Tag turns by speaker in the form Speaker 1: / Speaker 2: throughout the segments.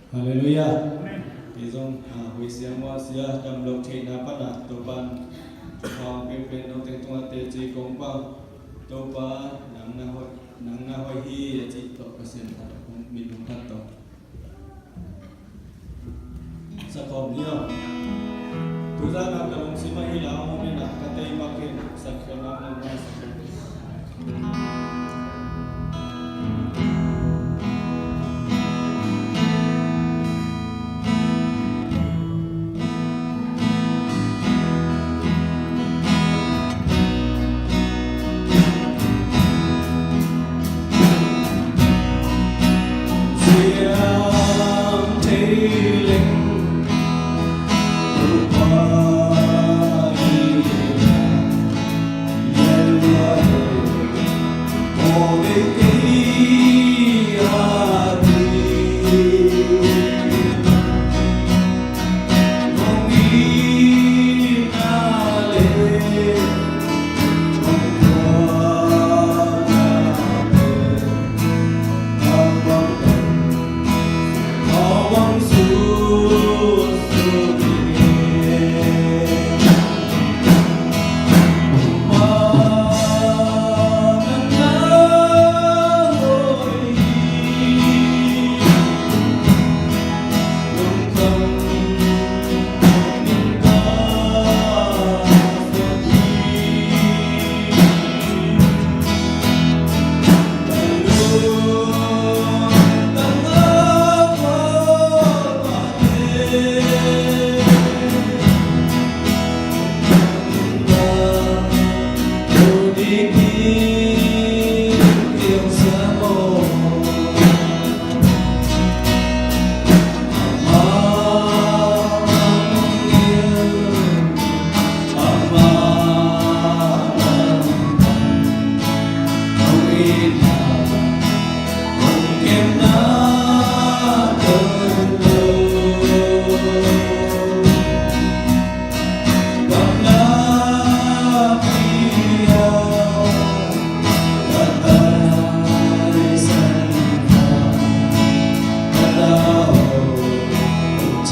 Speaker 1: Hallelujah. Izong hui siang wa sia dam lok thei na pa na to pan thong pen no te tung te chi kong pa to pa nang na hoi hi chi to ka sen ta kong min hong ta to sa kom ni no tu za na ka long si ma hi la mo ni na ka te ma ke sa kha na na sa
Speaker 2: Hãy subscribe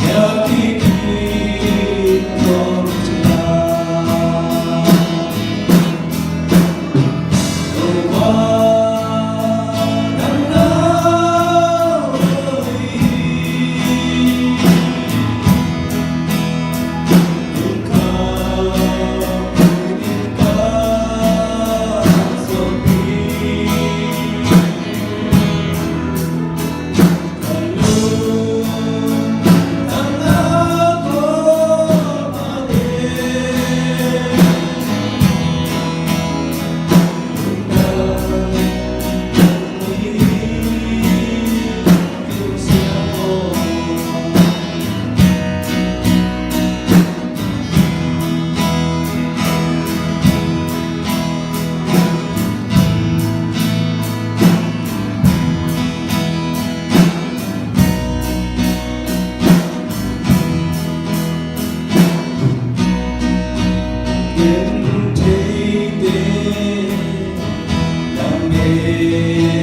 Speaker 2: cho kênh Ghiền Mì Gõ để không bỏ lỡ